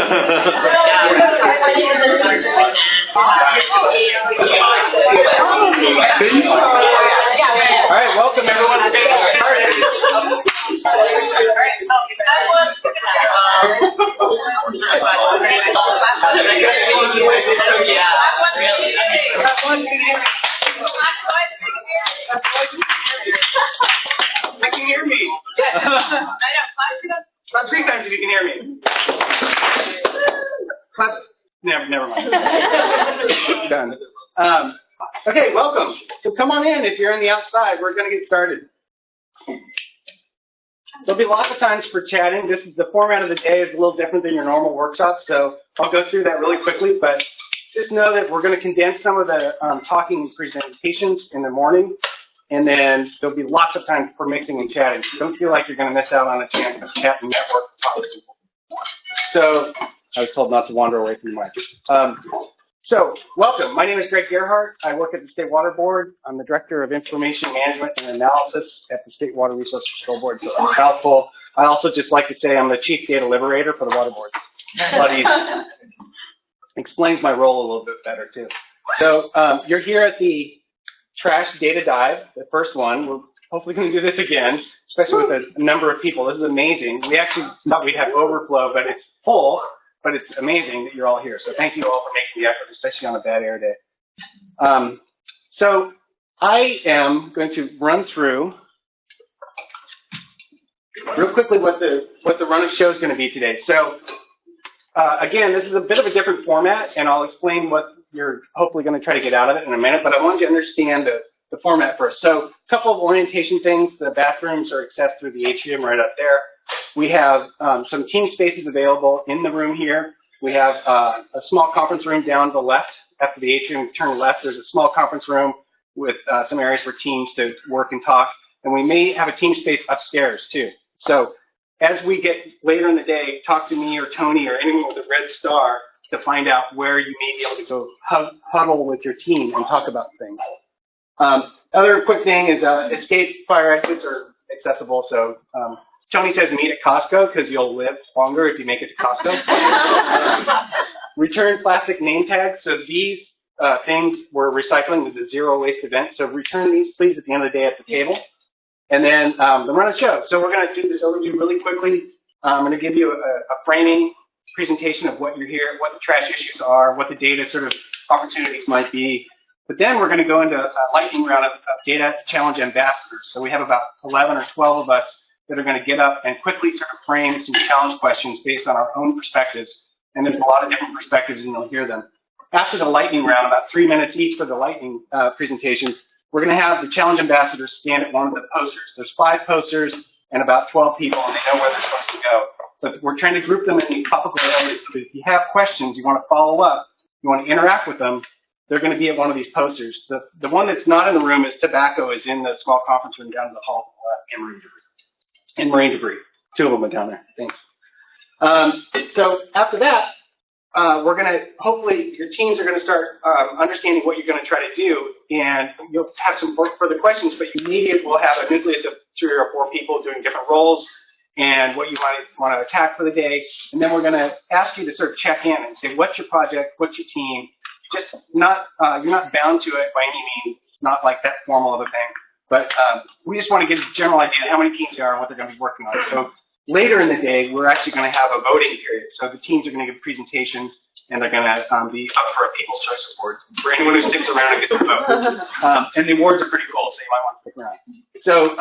right, welcome everyone to get started. I can hear me. Clap 3 times if you can hear me. Clap. Never mind. Done. Okay, welcome. So come on in if you're on the outside. We're going to get started. There'll be lots of times for chatting. This is the format of the day is a little different than your normal workshop, so I'll go through that really quickly. But just know that we're going to condense some of the talking presentations in the morning, and then there'll be lots of time for mixing and chatting. So don't feel like you're going to miss out on a chance to chat and network. So I was told not to wander away from the mic. So welcome. My name is Greg Gerhardt. I work at the State Water Board. I'm the Director of Information Management and Analysis at the State Water Resources Control Board. So I'm helpful. I also just like to say I'm the Chief Data Liberator for the Water Board. Explains my role a little bit better too. So you're here at the Trash Data Dive, the first one. We're hopefully going to do this again, especially with a number of people. This is amazing. We actually thought we'd have overflow, but it's full. But it's amazing that you're all here. So thank you all for making the effort, especially on a bad air day. So I am going to run through real quickly what the run of show is going to be today. So again, this is a bit of a different format, and I'll explain what you're hopefully going to try to get out of it in a minute. But I want you to understand the format first. So a couple of orientation things. The bathrooms are accessed through the atrium right up there. We have some team spaces available in the room here. We have a small conference room down to the left. After the atrium, turn left, there's a small conference room with some areas for teams to work and talk. And we may have a team space upstairs, too. So as we get later in the day, talk to me or Tony or anyone with a red star to find out where you may be able to go huddle with your team and talk about things. Other quick thing is escape fire exits are accessible. So Tony says meet at Costco because you'll live longer if you make it to Costco. Return plastic name tags. So these things we're recycling. This is a zero waste event. So return these, please, at the end of the day at the table. And then the run of show. So we're going to do this overview really quickly. I'm going to give you a framing presentation of what you're here, what the trash issues are, what the data sort of opportunities might be. But then we're going to go into a lightning round of data challenge ambassadors. So we have about 11 or 12 of us that are going to get up and quickly sort of frame some challenge questions based on our own perspectives. And there's a lot of different perspectives, and you'll hear them. After the lightning round, about 3 minutes each for the lightning presentations, we're going to have the challenge ambassadors stand at one of the posters. There's 5 posters and about 12 people, and they know where they're supposed to go. But we're trying to group them in topical areas. So if you have questions, you want to follow up, you want to interact with them, they're going to be at one of these posters. The one that's not in the room is tobacco is in the small conference room down in the hall and marine debris. 2 of them are down there. Thanks. So after that, we're going to, hopefully, your teams are going to start understanding what you're going to try to do, and you'll have some further questions, but you immediately will have a nucleus of 3 or 4 people doing different roles and what you might want to attack for the day. And then we're going to ask you to sort of check in and say, what's your project? What's your team? Just not, you're not bound to it by any means. It's not like that formal of a thing. But we just want to get a general idea of how many teams there are and what they're going to be working on. So later in the day, we're actually going to have a voting period. So the teams are going to give presentations, and they're going to be up for a People's Choice Award for anyone who sticks around and gets a vote. And the awards are pretty cool, so you might want to stick around. So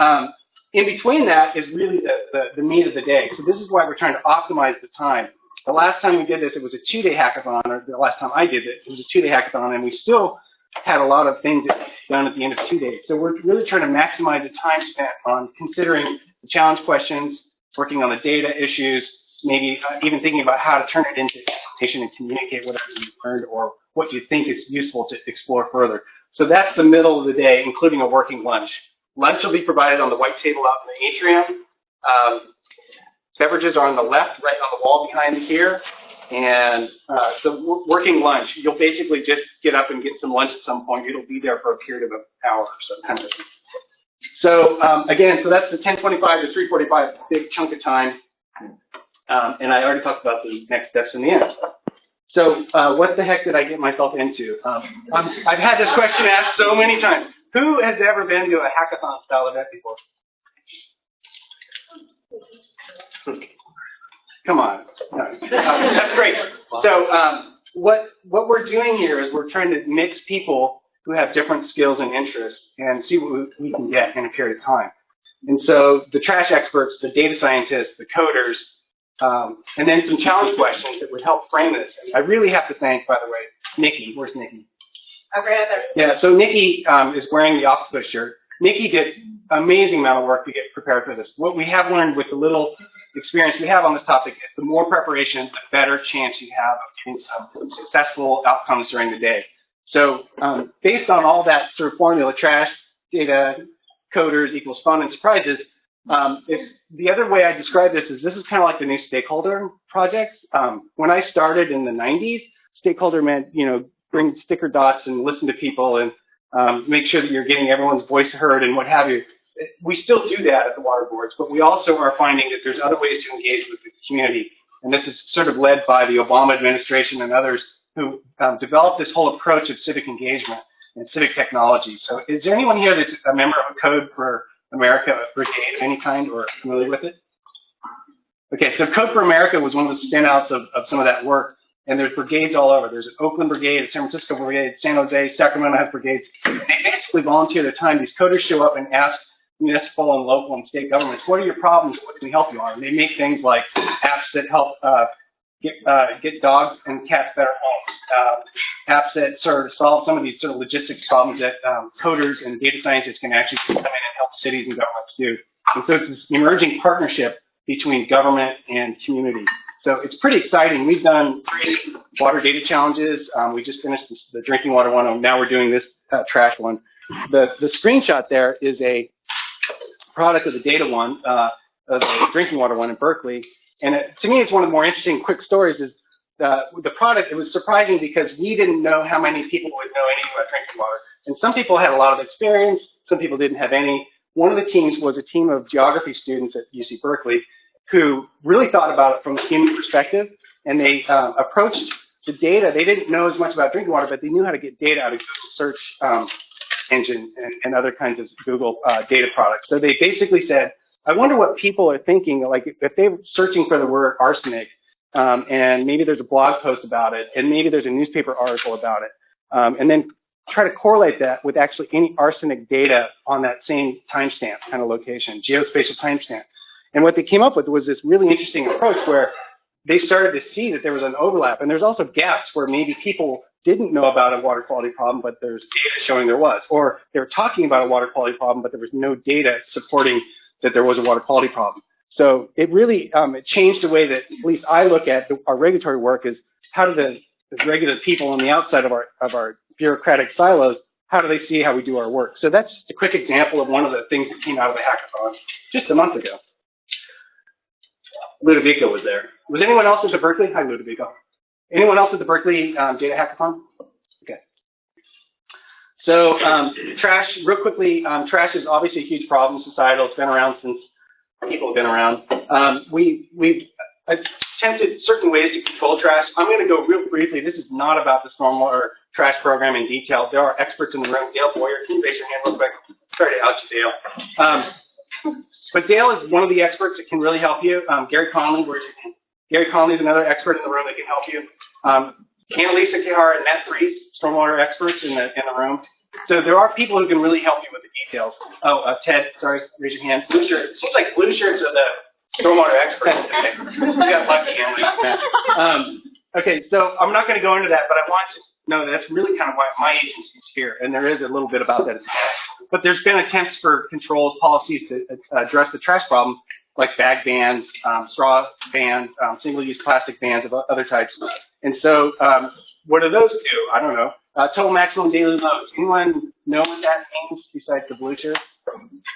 in between that is really the meat of the day. So this is why we're trying to optimize the time. The last time we did this, it was a 2-day hackathon, or the last time I did it, it was a 2-day hackathon, and we still had a lot of things done at the end of 2 days. So we're really trying to maximize the time spent on considering the challenge questions, working on the data issues, maybe even thinking about how to turn it into information and communicate whatever you've learned or what you think is useful to explore further. So that's the middle of the day, including a working lunch. Lunch will be provided on the white table out in the atrium. Beverages are on the left, right on the wall behind here. And so working lunch, you'll basically just get up and get some lunch at some point. It'll be there for a period of an hour or so. So again, so that's the 10:25 to 3:45, big chunk of time. And I already talked about the next steps in the end. So what the heck did I get myself into? I've had this question asked so many times. Who has ever been to a hackathon style event before? Come on. No. That's great. So what we're doing here is we're trying to mix people who have different skills and interests and see what we can get in a period of time. And so the trash experts, the data scientists, the coders, and then some challenge questions that would help frame this. I really have to thank, by the way, Nikki. Where's Nikki? Over there. Yeah, so Nikki is wearing the Octopus shirt. Nikki did an amazing amount of work to get prepared for this. What we have learned with the little experience we have on this topic is the more preparation, the better chance you have of getting some successful outcomes during the day. So based on all that sort of formula, trash, data, coders equals fun and surprises, the other way I describe this is kind of like the new stakeholder projects. When I started in the 90s, stakeholder meant, bring sticker dots and listen to people and make sure that you're getting everyone's voice heard and what have you. We still do that at the water boards, but we also are finding that there's other ways to engage with the community. And this is sort of led by the Obama administration and others who developed this whole approach of civic engagement and civic technology. So is there anyone here that's a member of a Code for America brigade of any kind or familiar with it? Okay, so Code for America was one of the standouts of some of that work. And there's brigades all over. There's an Oakland brigade, a San Francisco brigade, San Jose, Sacramento has brigades. And they basically volunteer their time. These coders show up and ask municipal and local and state governments, what are your problems? What can we help you on? And they make things like apps that help get dogs and cats better homes. Apps that sort of solve some of these sort of logistics problems that coders and data scientists can actually come in and help cities and governments do. And so it's this emerging partnership between government and community. So it's pretty exciting. We've done 3 water data challenges. We just finished the drinking water one. Now we're doing this trash one. The screenshot there is a product of the data one, of the drinking water one in Berkeley. And to me, it's one of the more interesting quick stories is the product. It was surprising because we didn't know how many people would know anything about drinking water. And some people had a lot of experience. Some people didn't have any. One of the teams was a team of geography students at UC Berkeley who really thought about it from a human perspective, and they approached the data. They didn't know as much about drinking water, but they knew how to get data out of Google search engine and other kinds of Google data products. So they basically said, I wonder what people are thinking, like if they're searching for the word arsenic, and maybe there's a blog post about it, and maybe there's a newspaper article about it, and then try to correlate that with actually any arsenic data on that same timestamp kind of location, geospatial timestamp. And what they came up with was this really interesting approach where they started to see that there was an overlap. And there's also gaps where maybe people didn't know about a water quality problem, but there's data showing there was. Or they were talking about a water quality problem, but there was no data supporting that there was a water quality problem. So it really it changed the way that at least I look at our regulatory work is how do the regular people on the outside of our bureaucratic silos, how do they see how we do our work? So that's just a quick example of one of the things that came out of the hackathon just a month ago. Ludovico was there. Was anyone else at the Berkeley? Hi, Ludovico. Anyone else at the Berkeley Data Hackathon? Okay. So trash, real quickly, trash is obviously a huge problem, societal. It's been around since people have been around. We've attempted certain ways to control trash. I'm going to go real briefly. This is not about the stormwater trash program in detail. There are experts in the room. Dale Wyer, can you raise your hand real quick? Sorry to out you, Dale. But Dale is one of the experts that can really help you. Gary Conley, where's your name? Gary Conley is another expert in the room that can help you. Annalisa Kihara and Matt Freeze, stormwater experts in the room. So there are people who can really help you with the details. Oh, Ted, sorry, raise your hand. Blue shirt. Seems like blue shirts are the stormwater experts. Okay. You got lucky, Annalisa. Okay, so I'm not going to go into that, but I want you to know that that's really kind of why my agency is here, and there is a little bit about that. But there's been attempts for controls, policies to address the trash problem, like bag bans, straw bans, single-use plastic bans of other types. And so what do those do? I don't know. Total maximum daily loads. Anyone know what that means besides the blue shirt?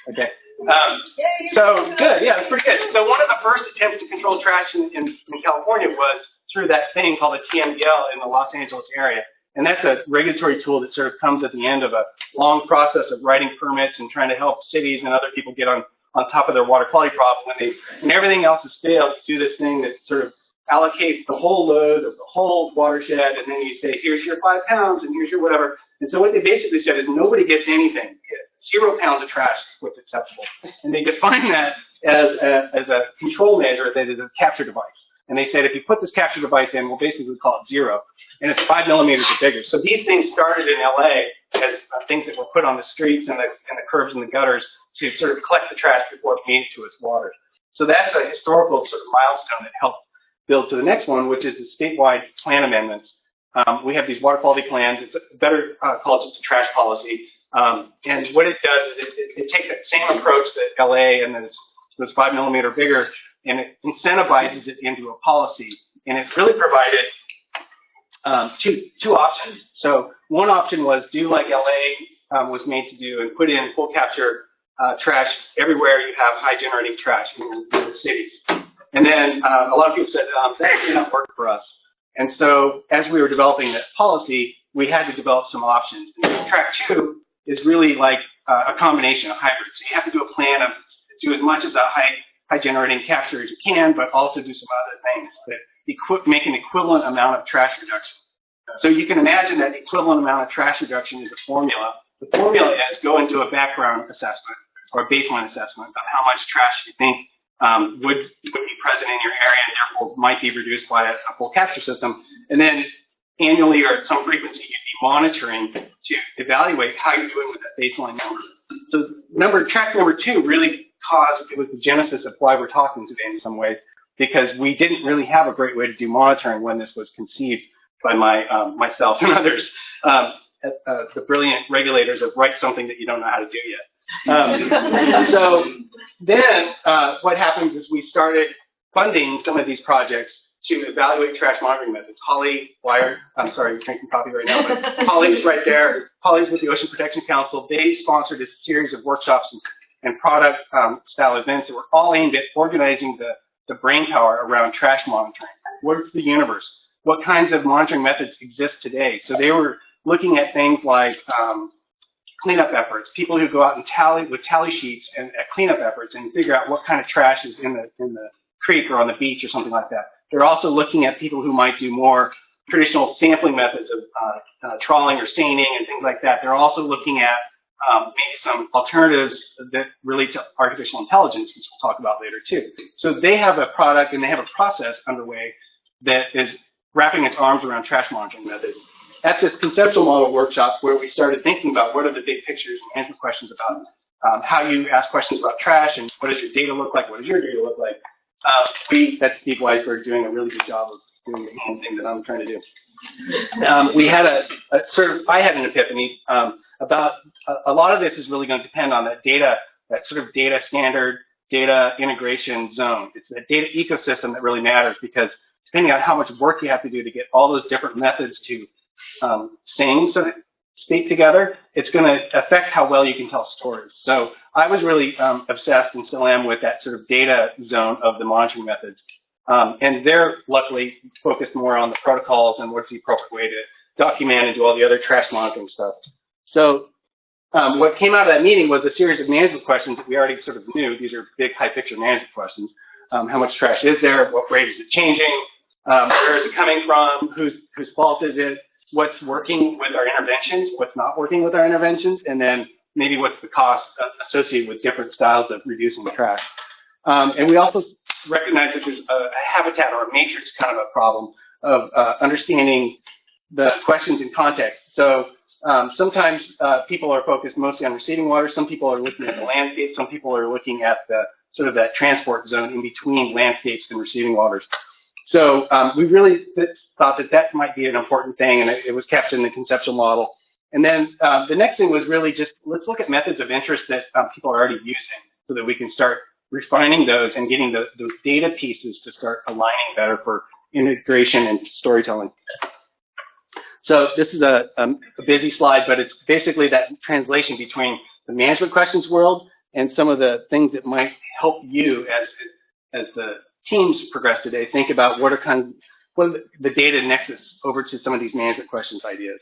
Okay. So good. Yeah, it's pretty good. So one of the first attempts to control trash in California was through that thing called the TMDL in the Los Angeles area. And that's a regulatory tool that sort of comes at the end of a long process of writing permits and trying to help cities and other people get on on top of their water quality problem when everything else has failed to do this thing that sort of allocates the whole load of the whole watershed, and then you say, here's your 5 pounds and here's your whatever. And so what they basically said is nobody gets anything. 0 pounds of trash is what's acceptable. And they define that as a control measure that is a capture device. And they said if you put this capture device in, we'll basically call it 0. And it's 5 millimeters or bigger. So these things started in LA as things that were put on the streets and the curbs and the gutters to sort of collect the trash before it made it to its waters. So that's a historical sort of milestone that helped build to the next one, which is the statewide plan amendments. We have these water quality plans. It's better called just a trash policy. And what it does is it takes that same approach that LA and those 5 millimeter bigger, and it incentivizes it into a policy. And it really provided two options. So one option was do like LA was made to do and put in full capture trash everywhere you have high generating trash in the cities. And then a lot of people said that did not work for us. And so as we were developing this policy, we had to develop some options. And track 2 is really like a combination, a hybrid. So you have to do a plan of do as much as a high generating capture as you can, but also do some other things that make an equivalent amount of trash reduction. So you can imagine that the equivalent amount of trash reduction is a formula. The formula is go into a background assessment or a baseline assessment of how much trash you think would be present in your area and therefore might be reduced by a full capture system. And then annually or at some frequency, you'd be monitoring to evaluate how you're doing with that baseline number. So track number 2 really it was the genesis of why we're talking today in some ways, because we didn't really have a great way to do monitoring when this was conceived by myself and others, the brilliant regulators of write something that you don't know how to do yet. So then what happens is we started funding some of these projects to evaluate trash monitoring methods. Holly, Wyer, I'm sorry, you're drinking coffee right now, but Holly's right there. Holly's with the Ocean Protection Council. They sponsored a series of workshops and product style events that were all aimed at organizing the brain power around trash monitoring. What's the universe? What kinds of monitoring methods exist today? So they were looking at things like cleanup efforts, people who go out and tally sheets and at cleanup efforts and figure out what kind of trash is in the creek or on the beach or something like that. They're also looking at people who might do more traditional sampling methods of trawling or staining and things like that. They're also looking at maybe some alternatives that relate to artificial intelligence, which we'll talk about later too. So they have a product and they have a process underway that is wrapping its arms around trash monitoring methods. At this conceptual model workshop where we started thinking about what are the big pictures and answer questions about how you ask questions about trash and what does your data look like, what does your data look like, that's Steve Weisberg doing a really good job of doing the hand thing that I'm trying to do. We had I had an epiphany about a lot of this is really going to depend on that sort of data standard, data integration zone. It's the data ecosystem that really matters, because depending on how much work you have to do to get all those different methods to speak together, it's going to affect how well you can tell stories. So I was really obsessed, and still am, with that sort of data zone of the monitoring methods. And they're luckily focused more on the protocols and what's the appropriate way to document and do all the other trash monitoring stuff. So what came out of that meeting was a series of management questions that we already sort of knew. These are big, high-picture management questions. How much trash is there? What rate is it changing? Where is it coming from? Whose fault is it? What's working with our interventions? What's not working with our interventions? And then maybe what's the cost associated with different styles of reducing the trash? And we also recognize that there's a habitat or a matrix kind of a problem of understanding the questions in context. So sometimes people are focused mostly on receiving water. Some people are looking at the landscape. Some people are looking at the sort of that transport zone in between landscapes and receiving waters. So we really thought that might be an important thing, and it was captured in the conceptual model. And then the next thing was really just, let's look at methods of interest that people are already using so that we can start refining those and getting those data pieces to start aligning better for integration and storytelling. So this is a busy slide, but it's basically that translation between the management questions world and some of the things that might help you as the teams progress today think about what are the data nexus over to some of these management questions ideas.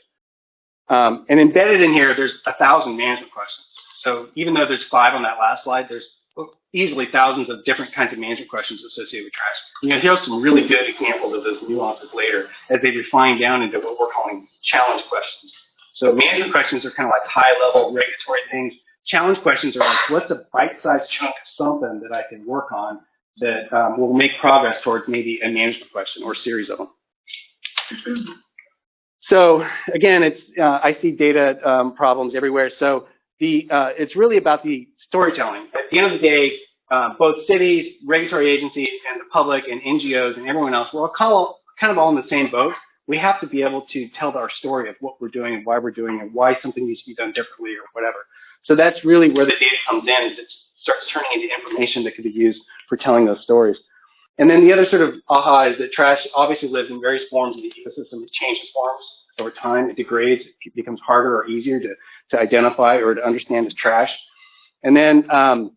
And embedded in here, there's 1,000 management questions. So even though there's 5 on that last slide, there's easily thousands of different kinds of management questions associated with trash. Here's some really good examples of those nuances later as they refine down into what we're calling challenge questions. So management questions are kind of like high-level regulatory things. Challenge questions are like, what's a bite-sized chunk of something that I can work on that will make progress towards maybe a management question or a series of them. So again, it's I see data problems everywhere. So it's really about the storytelling. At the end of the day, both cities, regulatory agencies, and the public, and NGOs, and everyone else, we're all kind of all in the same boat. We have to be able to tell our story of what we're doing and why we're doing it, why something needs to be done differently or whatever. So that's really where the data comes in, is it starts turning into information that can be used for telling those stories. And then the other sort of aha is that trash obviously lives in various forms of the ecosystem. It changes forms over time. It degrades. It becomes harder or easier to identify or to understand as trash. And then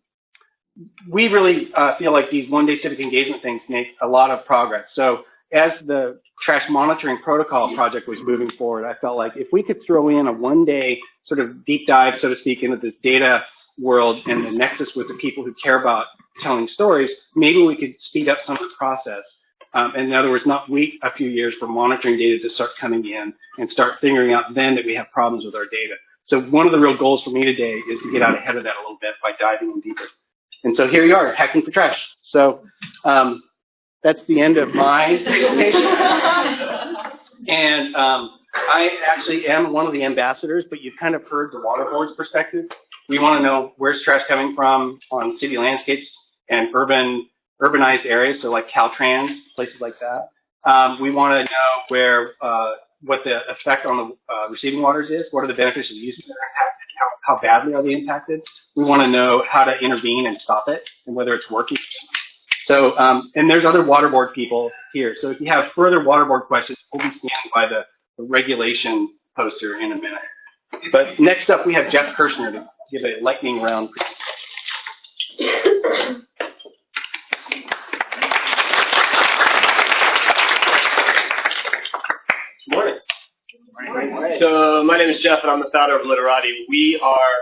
we really feel like these one-day civic engagement things make a lot of progress. So as the trash monitoring protocol project was moving forward, I felt like if we could throw in a one-day sort of deep dive, so to speak, into this data world and the nexus with the people who care about telling stories, maybe we could speed up some of the process. And in other words, not wait a few years for monitoring data to start coming in and start figuring out then that we have problems with our data. So one of the real goals for me today is to get out ahead of that a little bit by diving in deeper. And so here you are, hacking for trash. So that's the end of my presentation. And I actually am one of the ambassadors, but you've kind of heard the water board's perspective. We want to know where's trash coming from on city landscapes and urbanized areas, so like CalTrans, places like that. We want to know what the effect on the receiving waters is. What are the beneficial uses that are impacted? How badly are they impacted? We want to know how to intervene and stop it and whether it's working. So, and there's other water board people here. So if you have further water board questions, we'll be standing by the regulation poster in a minute. But next up, we have Jeff Kirschner to give a lightning round. So my name is Jeff, and I'm the founder of Litterati. We are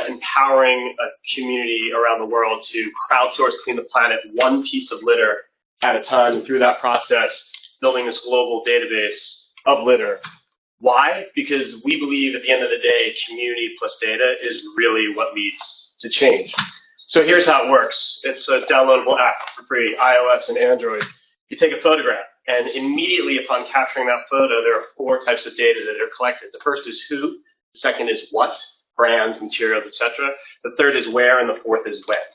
empowering a community around the world to crowdsource Clean the Planet one piece of litter at a time. And through that process, building this global database of litter. Why? Because we believe at the end of the day, community plus data is really what leads to change. So here's how it works. It's a downloadable app for free, iOS and Android. You take a photograph, and immediately upon capturing that photo, there are 4 types of data that are collected. The first is who, the second is what, brands, materials, etc. The third is where, and the fourth is when.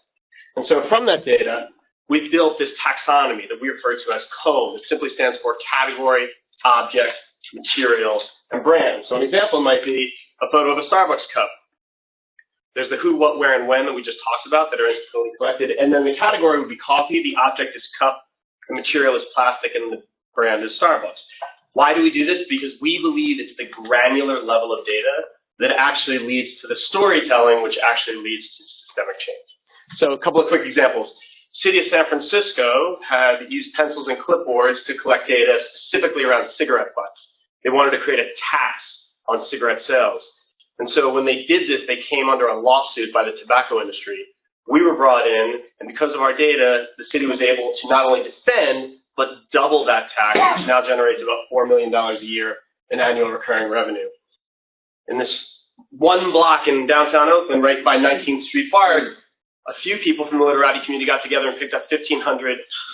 And so from that data, we've built this taxonomy that we refer to as COME. It simply stands for category, object, materials, and brand. So an example might be a photo of a Starbucks cup. There's the who, what, where, and when that we just talked about that are instantly collected. And then the category would be coffee, the object is cup, the material is plastic, and the brand is Starbucks. Why do we do this? Because we believe it's the granular level of data that actually leads to the storytelling, which actually leads to systemic change. So a couple of quick examples. City of San Francisco had used pencils and clipboards to collect data specifically around cigarette butts. They wanted to create a tax on cigarette sales. And so when they did this, they came under a lawsuit by the tobacco industry. We were brought in, and because of our data, the city was able to not only defend, but double that tax, which now generates about $4 million a year in annual recurring revenue. In this one block in downtown Oakland, right by 19th Street Bar, a few people from the Litterati community got together and picked up 1,500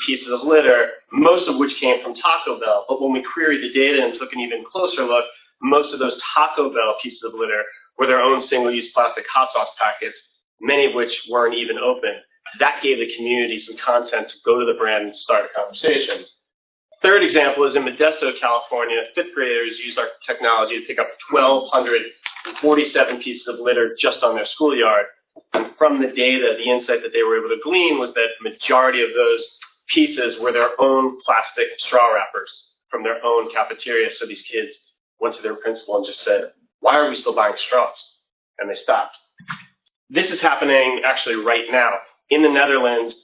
pieces of litter, most of which came from Taco Bell. But when we queried the data and took an even closer look, most of those Taco Bell pieces of litter were their own single-use plastic hot sauce packets, many of which weren't even open. That gave the community some content to go to the brand and start a conversation. Third example is in Modesto, California. 5th graders used our technology to pick up 1,247 pieces of litter just on their schoolyard. And from the data, the insight that they were able to glean was that the majority of those pieces were their own plastic straw wrappers from their own cafeteria. So these kids went to their principal and just said, "Why are we still buying straws?" And they stopped. This is happening actually right now. In the Netherlands,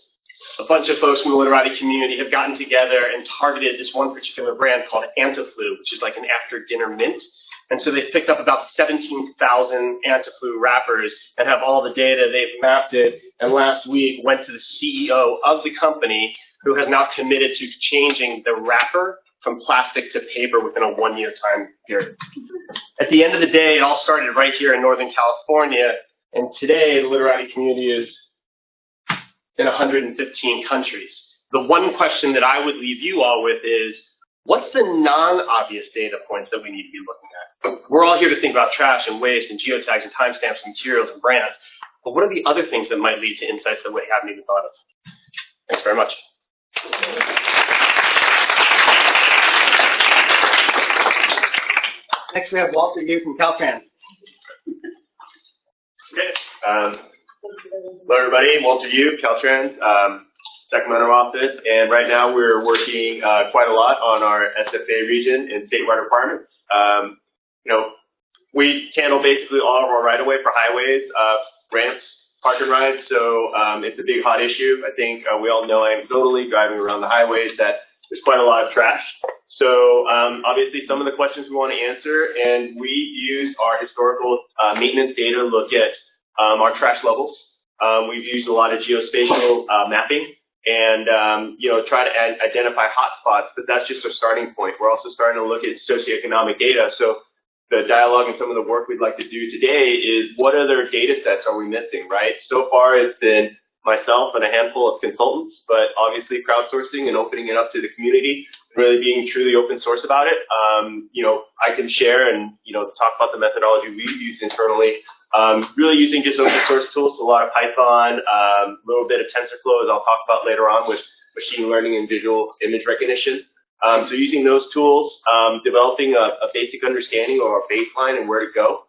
a bunch of folks from the Litterati community have gotten together and targeted this one particular brand called Antiflu, which is like an after-dinner mint. And so they picked up about 17,000 anti-flu wrappers and have all the data. They've mapped it, and last week went to the CEO of the company, who has now committed to changing the wrapper from plastic to paper within a 1-year time period. At the end of the day, it all started right here in Northern California, and today the Litterati community is in 115 countries. The one question that I would leave you all with is, what's the non-obvious data points that we need to be looking at? We're all here to think about trash and waste and geotags and timestamps and materials and brands, but what are the other things that might lead to insights that we haven't even thought of? Thanks very much. Next we have Walther from CalTrans. Okay. Hello everybody, Walther CalTrans, Sacramento office, and right now we're working quite a lot on our SFA region and statewide requirements. We handle basically all of our right-of-way for highways, ramps, park and rides, so it's a big hot issue. I think we all know anecdotally driving around the highways that there's quite a lot of trash. So obviously some of the questions we want to answer, and we use our historical maintenance data to look at our trash levels. We've used a lot of geospatial mapping and try to identify hotspots, but that's just a starting point. We're also starting to look at socioeconomic data. So the dialogue and some of the work we'd like to do today is, what other data sets are we missing, right? So far it's been myself and a handful of consultants, but obviously crowdsourcing and opening it up to the community, really being truly open source about it. I can share and talk about the methodology we've used internally. Really using just open source tools, a lot of Python, a little bit of TensorFlow, as I'll talk about later on with machine learning and visual image recognition. So using those tools, developing a basic understanding of our baseline and where to go.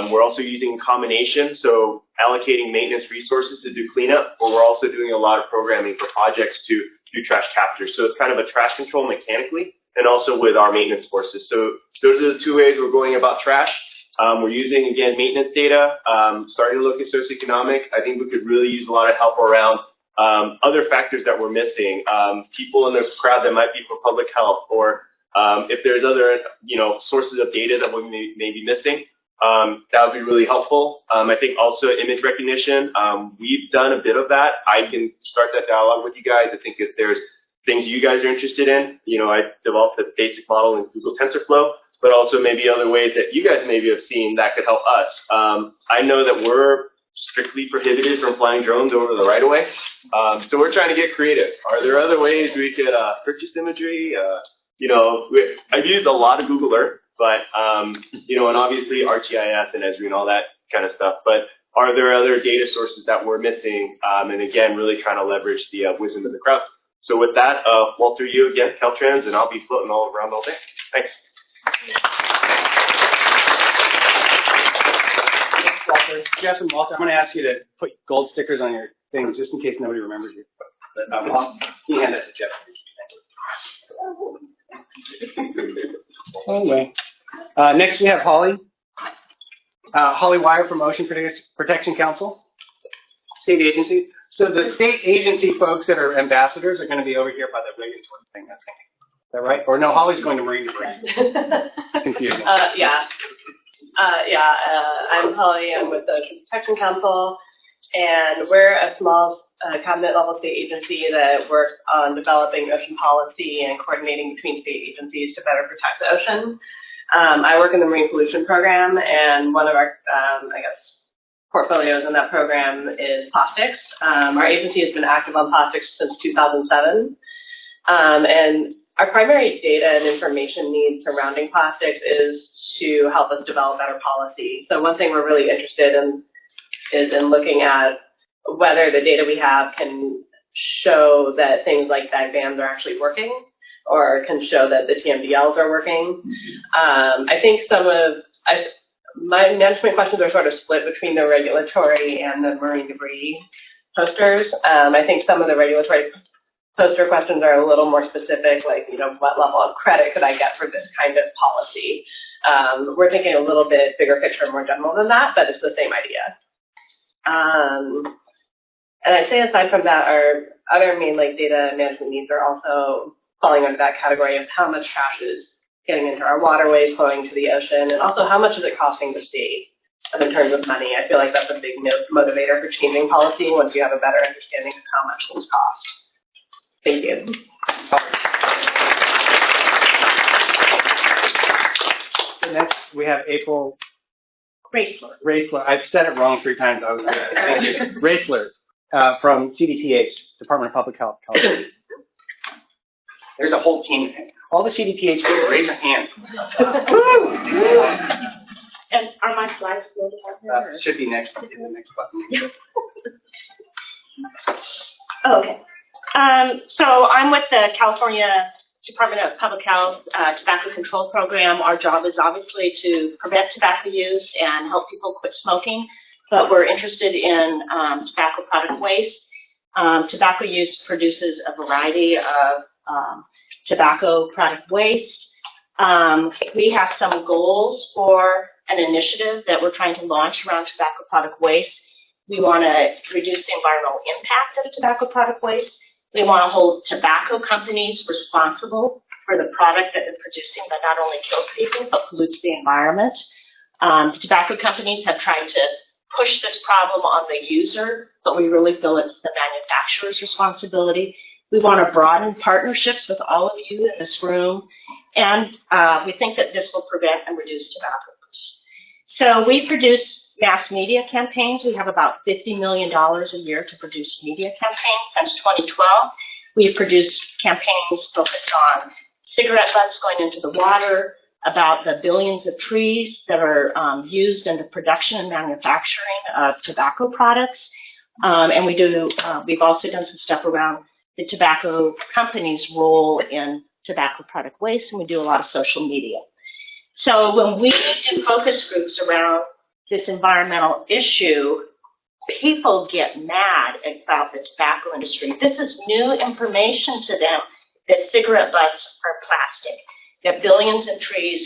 We're also using combination, so allocating maintenance resources to do cleanup, but we're also doing a lot of programming for projects to do trash capture. So it's kind of a trash control mechanically and also with our maintenance forces. So those are the two ways we're going about trash. We're using, again, maintenance data, starting to look at socioeconomic. I think we could really use a lot of help around other factors that we're missing, people in this crowd that might be for public health, or if there's other, sources of data that we may be missing, that would be really helpful. I think also image recognition, we've done a bit of that. I can start that dialogue with you guys. I think if there's things you guys are interested in, I developed a basic model in Google TensorFlow, but also maybe other ways that you guys maybe have seen that could help us. I know that we're strictly prohibited from flying drones over the right-of-way, so we're trying to get creative. Are there other ways we could purchase imagery? I've used a lot of Google Earth, but, and obviously ArcGIS and Esri and all that kind of stuff, but are there other data sources that we're missing? And again, really trying to leverage the wisdom of the crowd. So with that, Walther, you again, CalTrans, and I'll be floating all around all day. Thanks. Walther, Jeff and Walther, I'm going to ask you to put gold stickers on your things just in case nobody remembers you. But you hand that to Jeff. Anyway, next we have Holly. Holly Wyer from Ocean Protection Council, state agency. So the state agency folks that are ambassadors are going to be over here by the regulatory thing, I think. Is that right? Or no, Holly's going to Marine Debris. Confusing. I'm Holly. I'm with the Ocean Protection Council, and we're a small cabinet-level state agency that works on developing ocean policy and coordinating between state agencies to better protect the ocean. I work in the Marine Pollution Program, and one of our, portfolios in that program is plastics. Our agency has been active on plastics since 2007, and our primary data and information needs surrounding plastics is to help us develop better policy. So one thing we're really interested in is in looking at whether the data we have can show that things like bag bans are actually working, or can show that the TMDLs are working. I think my management questions are sort of split between the regulatory and the marine debris posters. I think some of the regulatory poster questions are a little more specific, like, what level of credit could I get for this kind of policy? We're thinking a little bit bigger picture, more general than that, but it's the same idea. And I'd say aside from that, our other main data management needs are also falling under that category of how much trash is getting into our waterways, flowing to the ocean, and also how much is it costing the state in terms of money. I feel like that's a big motivator for changing policy once you have a better understanding of how much things cost. Thank you. Next, we have April Roeseler. I've said it wrong 3 times. Roeseler from CDPH, Department of Public Health. There's a whole team. All the CDPH people, raise your hand. And are my slides loaded up there? Should be next. The next button. Oh, okay. So I'm with the California Department of Public Health Tobacco Control Program. Our job is obviously to prevent tobacco use and help people quit smoking, but we're interested in tobacco product waste. Tobacco use produces a variety of tobacco product waste. We have some goals for an initiative that we're trying to launch around tobacco product waste. We want to reduce the environmental impact of tobacco product waste. We want to hold tobacco companies responsible for the product that they're producing that not only kills people but pollutes the environment. Tobacco companies have tried to push this problem on the user, but we really feel it's the manufacturer's responsibility. We want to broaden partnerships with all of you in this room, and we think that this will prevent and reduce tobacco use. So we produce mass media campaigns. We have about $50 million a year to produce media campaigns since 2012. We've produced campaigns focused on cigarette butts going into the water, about the billions of trees that are used in the production and manufacturing of tobacco products. And we've also done some stuff around the tobacco company's role in tobacco product waste, and we do a lot of social media. So when we do focus groups around this environmental issue, people get mad about the tobacco industry. This is new information to them that cigarette butts are plastic, that billions of trees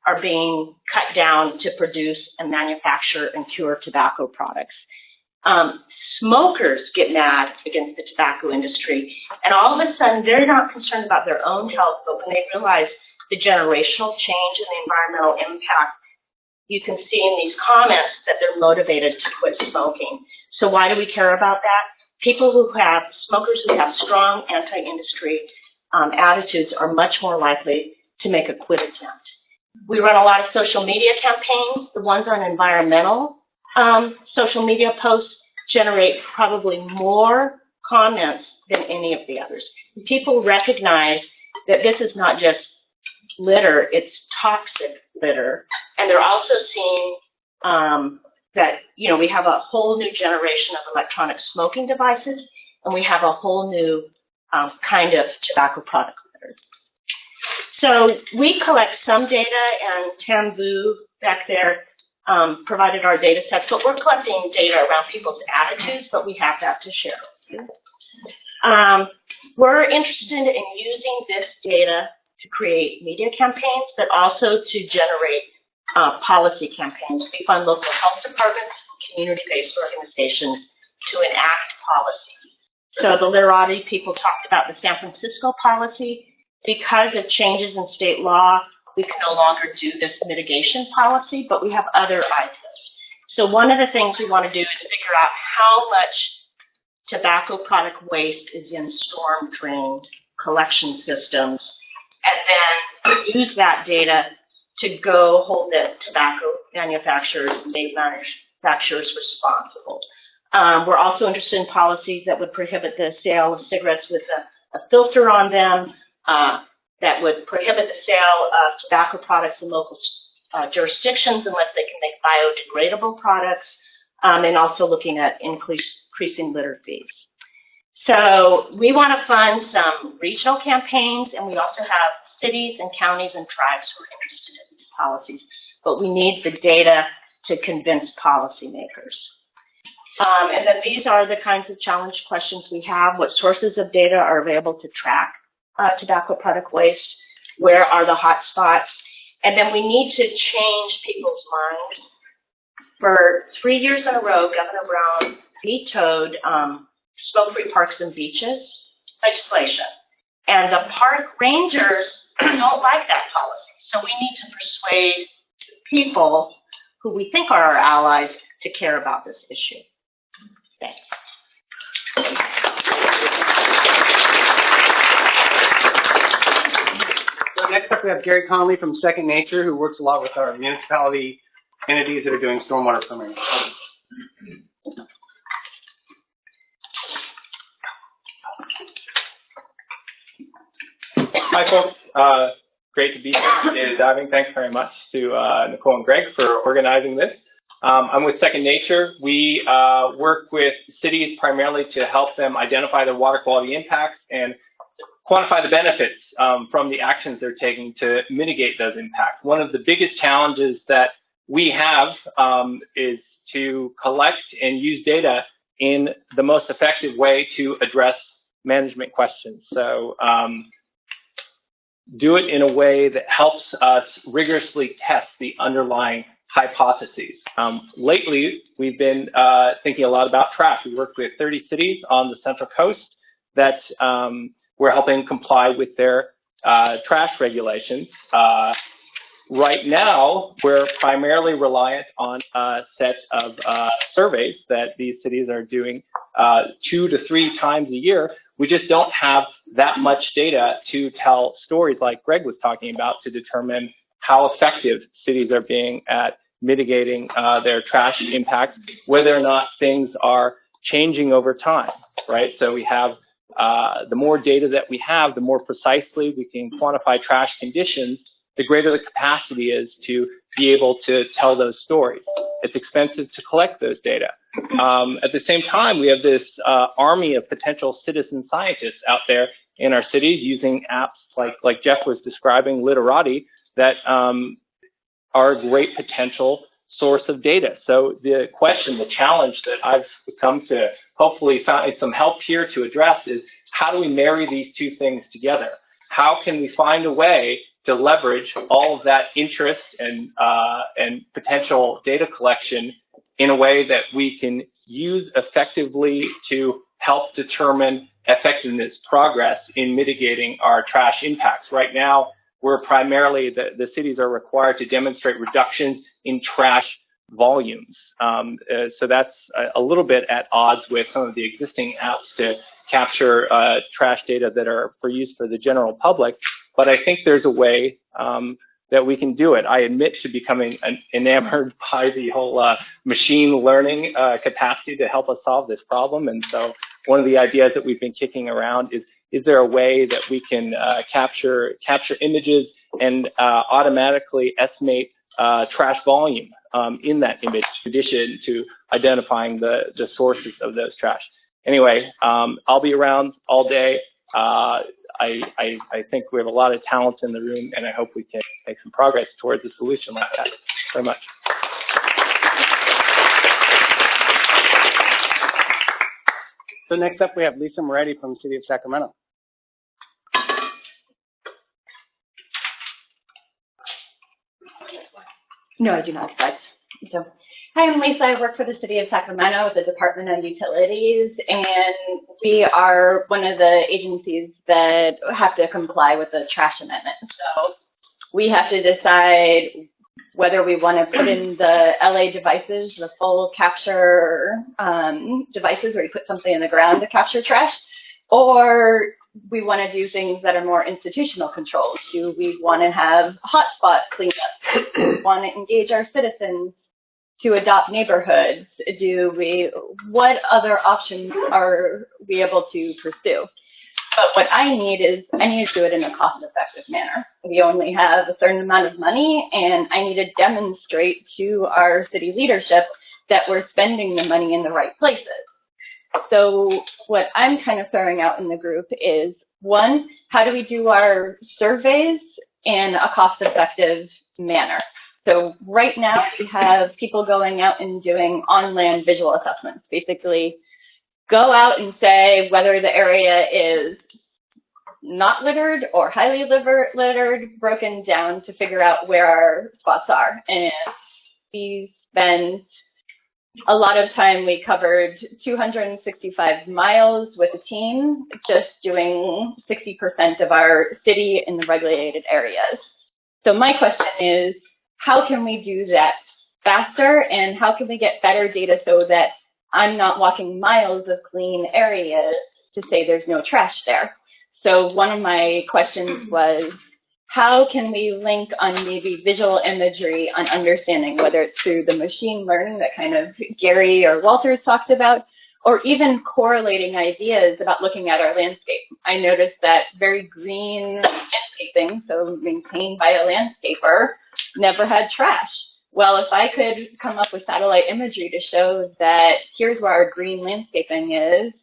are being cut down to produce and manufacture and cure tobacco products. Smokers get mad against the tobacco industry, and all of a sudden they're not concerned about their own health, but when they realize the generational change and the environmental impact, you can see in these comments that they're motivated to quit smoking. So why do we care about that? Smokers who have strong anti-industry attitudes are much more likely to make a quit attempt. We run a lot of social media campaigns. The ones on environmental social media posts generate probably more comments than any of the others. People recognize that this is not just litter, it's toxic litter. And they're also seeing that, we have a whole new generation of electronic smoking devices, and we have a whole new kind of tobacco product litter. So we collect some data, and Tambu back there provided our data sets, but we're collecting data around people's attitudes, but we have that to share with you. We're interested in using this data to create media campaigns, but also to generate policy campaigns. We fund local health departments and community-based organizations to enact policy. So the Litterati people talked about the San Francisco policy. Because of changes in state law, we can no longer do this mitigation policy, but we have other ideas. So one of the things we want to do is figure out how much tobacco product waste is in storm drain collection systems, and then use that data to go hold the tobacco manufacturers and vape manufacturers responsible. We're also interested in policies that would prohibit the sale of cigarettes with a filter on them, that would prohibit the sale of tobacco products in local jurisdictions unless they can make biodegradable products, and also looking at increasing litter fees. So we want to fund some regional campaigns, and we also have cities and counties and tribes who are interested in these policies, but we need the data to convince policymakers. And then these are the kinds of challenge questions we have. What sources of data are available to track tobacco product waste? Where are the hot spots? And then we need to change people's minds. For 3 years in a row, Governor Brown vetoed smoke-free parks and beaches legislation. And the park rangers don't like that policy. people who we think are our allies to care about this issue. Thanks. So next up we have Gary Conley from Second Nature, who works a lot with our municipality entities that are doing stormwater permitting. Hi, folks. Great to be here in diving. Thanks very much to Nicole and Greg for organizing this. I'm with Second Nature. We work with cities primarily to help them identify their water quality impacts and quantify the benefits from the actions they're taking to mitigate those impacts. One of the biggest challenges that we have is to collect and use data in the most effective way to address management questions. So do it in a way that helps us rigorously test the underlying hypotheses. Lately, we've been thinking a lot about trash. We worked with 30 cities on the Central Coast that we're helping comply with their trash regulations. Right now, we're primarily reliant on a set of surveys that these cities are doing 2 to 3 times a year. We just don't have that much data to tell stories like Greg was talking about to determine how effective cities are being at mitigating their trash impacts, whether or not things are changing over time, right? So we have the more data that we have, the more precisely we can quantify trash conditions, the greater the capacity is to be able to tell those stories. It's expensive to collect those data. At the same time, we have this army of potential citizen scientists out there in our cities using apps like Jeff was describing, Litterati, that are a great potential source of data. So the question, the challenge that I've come to hopefully find some help here to address is how do we marry these two things together? How can we find a way to leverage all of that interest and potential data collection in a way that we can use effectively to help determine effectiveness progress in mitigating our trash impacts? Right now, we're primarily, the cities are required to demonstrate reductions in trash volumes. So that's a little bit at odds with some of the existing apps to capture trash data that are for use for the general public. But I think there's a way that we can do it. I admit to becoming enamored by the whole machine learning capacity to help us solve this problem. And so one of the ideas that we've been kicking around is there a way that we can capture images and automatically estimate trash volume in that image, in addition to identifying the sources of those trash. Anyway, I'll be around all day. I think we have a lot of talent in the room, and I hope we can make some progress towards a solution like that. Thanks very much. So next up, we have Lisa Moretti from the City of Sacramento. No, I do not. So, hi, I'm Lisa. I work for the City of Sacramento with the Department of Utilities, and we are one of the agencies that have to comply with the trash amendment. So we have to decide whether we want to put in the LA devices, the full capture devices where you put something in the ground to capture trash, or we want to do things that are more institutional controls. Do we want to have hotspot cleanup? Do we want to engage our citizens to adopt neighborhoods? What other options are we able to pursue? But what I need to do it in a cost-effective manner. We only have a certain amount of money, and I need to demonstrate to our city leadership that we're spending the money in the right places. So what I'm kind of throwing out in the group is, one, how do we do our surveys in a cost-effective manner? So right now we have people going out and doing on-land visual assessments. Basically, go out and say whether the area is not littered or highly littered, broken down to figure out where our spots are. And we spend a lot of time. We covered 265 miles with a team, just doing 60% of our city in the regulated areas. So my question is, how can we do that faster, and how can we get better data so that I'm not walking miles of clean areas to say there's no trash there? So one of my questions was, how can we link on maybe visual imagery on understanding, whether it's through the machine learning that kind of Gary or Walther talked about, or even correlating ideas about looking at our landscape. I noticed that very green landscaping, so maintained by a landscaper, never had trash. Well, if I could come up with satellite imagery to show that here's where our green landscaping is,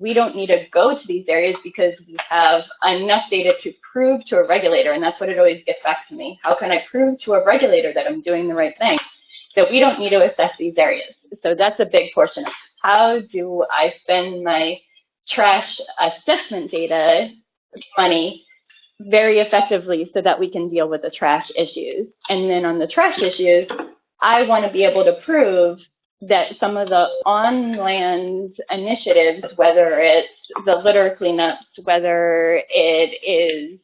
we don't need to go to these areas because we have enough data to prove to a regulator, and that's what it always gets back to me. How can I prove to a regulator that I'm doing the right thing? That we don't need to assess these areas. So that's a big portion of it. How do I spend my trash assessment data money very effectively so that we can deal with the trash issues? And then on the trash issues, I want to be able to prove that some of the on-land initiatives, whether it's the litter cleanups, whether it is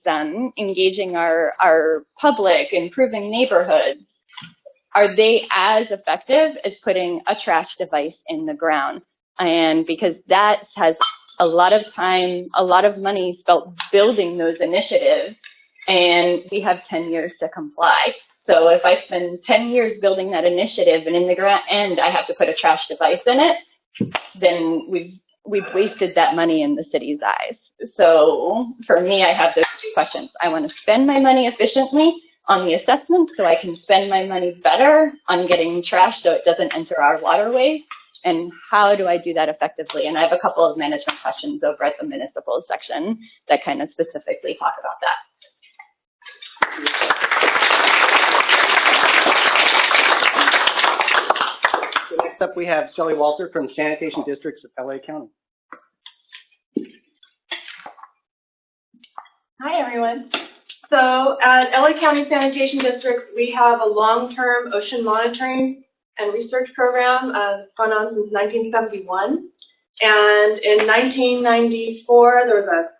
engaging our public, improving neighborhoods, are they as effective as putting a trash device in the ground? And because that has a lot of time, a lot of money spent building those initiatives, and we have 10 years to comply. So if I spend 10 years building that initiative and in the end I have to put a trash device in it, then we've wasted that money in the city's eyes. So for me, I have those two questions. I want to spend my money efficiently on the assessment so I can spend my money better on getting trash so it doesn't enter our waterways. And how do I do that effectively? And I have a couple of management questions over at the municipal section that kind of specifically talk about that. Next up, we have Shelly Walther from Sanitation Districts of LA County. Hi, everyone. So at LA County Sanitation District, we have a long-term ocean monitoring and research program that's gone on since 1971. And in 1994, there was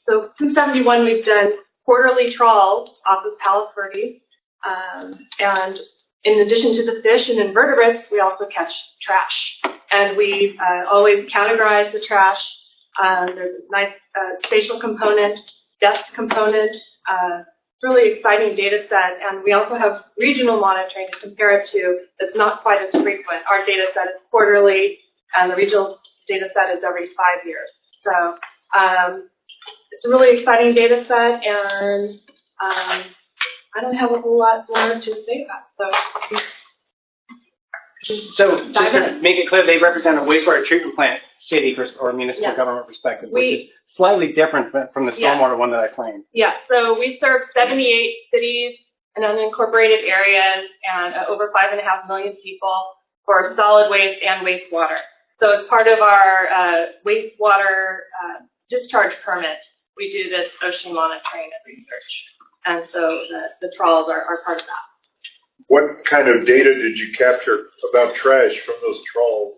so since 71, we've done quarterly trawls off of Palos Verdes. And in addition to the fish and invertebrates, we also catch trash. And we always categorize the trash. There's a nice spatial component, depth component, really exciting data set. And we also have regional monitoring to compare it to that's not quite as frequent. Our data set is quarterly, and the regional data set is every 5 years. So it's a really exciting data set, and I don't have a whole lot more to say about it. So just to make it clear, they represent a wastewater treatment plant, city or municipal Yeah. government perspective, which is slightly different from the stormwater one that I claimed. Yeah, so we serve 78 cities and unincorporated areas and over 5.5 million people for solid waste and wastewater. So as part of our wastewater discharge permit, we do this ocean monitoring and research. And so the trawls are part of that. What kind of data did you capture about trash from those trawls?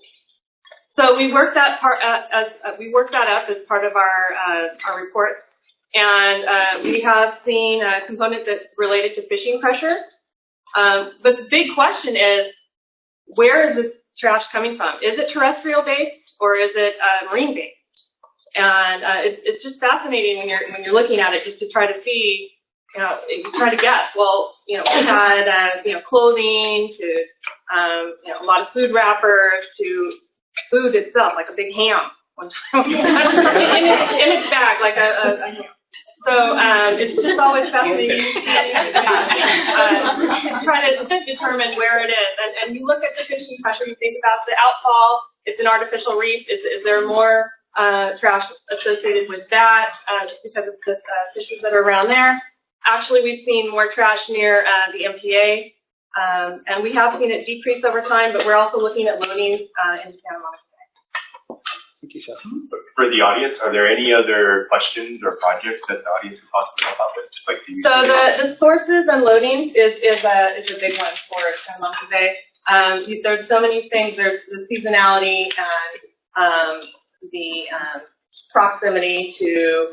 So we worked that up as part of our report, and we have seen a component that's related to fishing pressure. But the big question is, where is this trash coming from? Is it terrestrial based or is it marine based? And it's just fascinating when you're looking at it, just to try to see. You try to guess. Well, we had clothing to a lot of food wrappers to food itself, like a big ham one time in its bag, like a ham. So it's just always fascinating try to determine where it is. And you look at the fishing pressure, you think about the outfall. It's an artificial reef. Is there more trash associated with that just because of the fishes that are around there? Actually, we've seen more trash near the MPA, and we have seen it decrease over time, but we're also looking at loadings in Santa Monica. Thank you, Shelly. For the audience, are there any other questions or projects that the audience could possibly help out with? Just like to use So the sources and loadings is a big one for Santa Monica Bay. There's so many things. There's the seasonality and the proximity to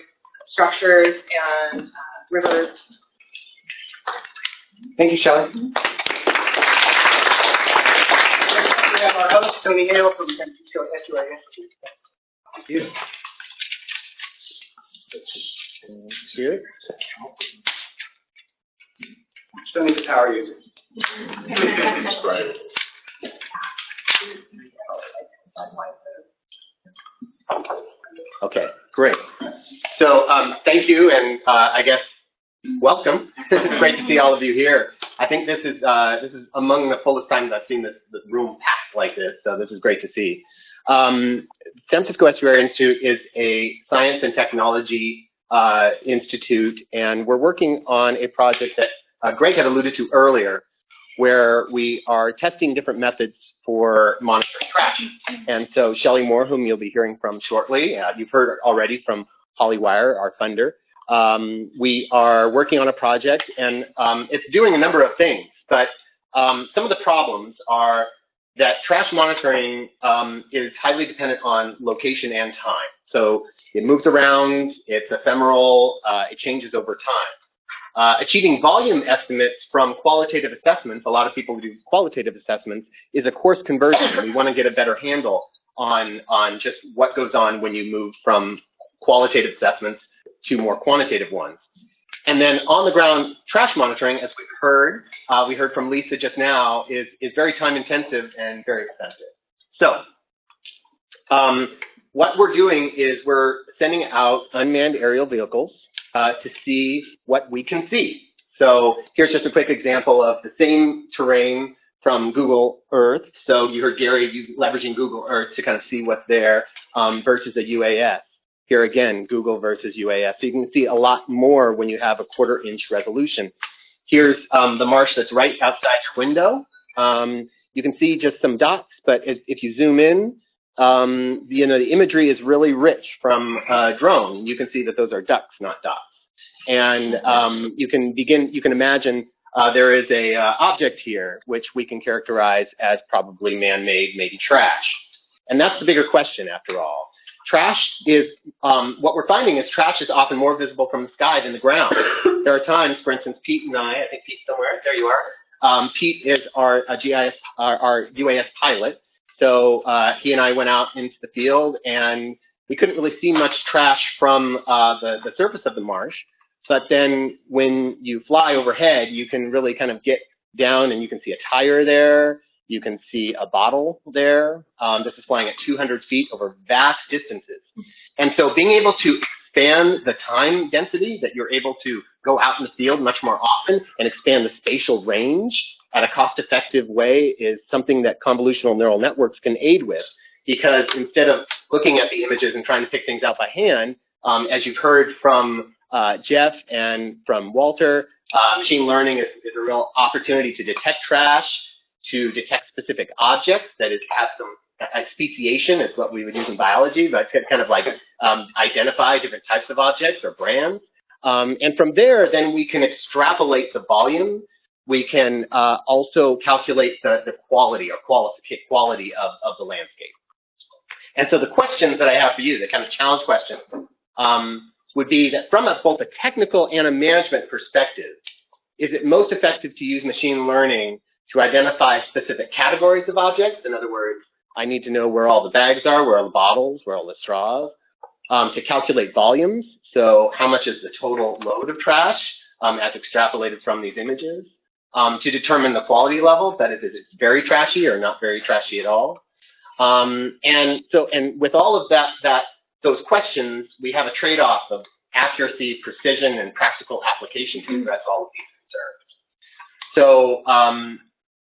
structures and rivers. Thank you, Shelly. We have our host, Tony Hale from San Francisco Estuary Institute. Thank you. Here. Tony's a power user. Okay, great. So thank you, and I guess welcome. It's great to see all of you here. I think this is among the fullest times I've seen this room packed like this. So this is great to see. San Francisco Estuary Institute is a science and technology institute, and we're working on a project that Greg had alluded to earlier, where we are testing different methods for monitoring trash. And so Shelly Moore, whom you'll be hearing from shortly, you've heard already from Wyer, our funder. We are working on a project, and it's doing a number of things, but some of the problems are that trash monitoring is highly dependent on location and time. So it moves around, it's ephemeral, it changes over time. Achieving volume estimates from qualitative assessments, a lot of people who do qualitative assessments, is a course conversion. We want to get a better handle on just what goes on when you move from qualitative assessments to more quantitative ones. And then on the ground trash monitoring, as we've heard, we heard from Lisa just now, is very time intensive and very expensive. So what we're doing is we're sending out unmanned aerial vehicles to see what we can see. So here's just a quick example of the same terrain from Google Earth. So you heard Gary leveraging Google Earth to kind of see what's there versus a UAS. Here again, Google versus UAS. So you can see a lot more when you have a 1/4-inch resolution. Here's the marsh that's right outside your window. You can see just some dots, but if you zoom in, the imagery is really rich from a drone. You can see that those are ducks, not dots. And you can imagine there is a object here, which we can characterize as probably man-made, maybe trash. And that's the bigger question after all. Trash is, what we're finding is trash is often more visible from the sky than the ground. There are times, for instance, Pete and I think Pete's somewhere, there you are. Pete is our UAS pilot. So he and I went out into the field, and we couldn't really see much trash from the surface of the marsh. But then when you fly overhead, you can really kind of get down, and you can see a tire there. You can see a bottle there. This is flying at 200 feet over vast distances. And so being able to expand the time density, that you're able to go out in the field much more often and expand the spatial range at a cost-effective way, is something that convolutional neural networks can aid with. Because instead of looking at the images and trying to pick things out by hand, as you've heard from Jeff and from Walther, machine learning is a real opportunity to detect trash, to detect specific objects, that is, have some speciation is what we would use in biology, but kind of like identify different types of objects or brands. And from there, then we can extrapolate the volume. We can also calculate the quality or quality of the landscape. And so the questions that I have for you, the kind of challenge questions, would be that from both a technical and a management perspective, is it most effective to use machine learning to identify specific categories of objects? In other words, I need to know where all the bags are, where all the bottles, where all the straws, to calculate volumes. So how much is the total load of trash as extrapolated from these images? To determine the quality level, that is it very trashy or not very trashy at all? And with all of those questions, we have a trade-off of accuracy, precision, and practical application to address all of these concerns. So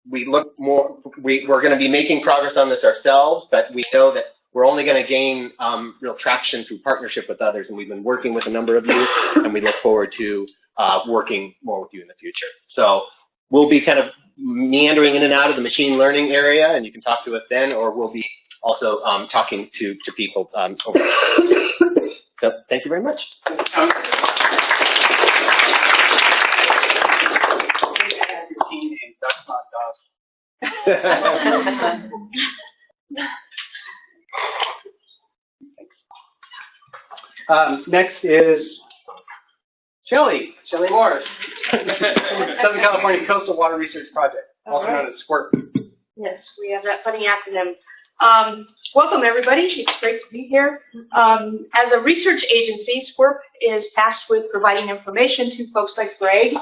we're going to be making progress on this ourselves, but we know that we're only going to gain real traction through partnership with others, and we've been working with a number of you, and we look forward to working more with you in the future. So we'll be kind of meandering in and out of the machine learning area, and you can talk to us then, or we'll be also talking to people over there. So thank you very much. Next is Shelly Moore. Southern California Coastal Water Research Project, also known as SQUIRT. Yes, we have that funny acronym. Welcome, everybody. It's great to be here. As a research agency, SQUIRT is tasked with providing information to folks like Greg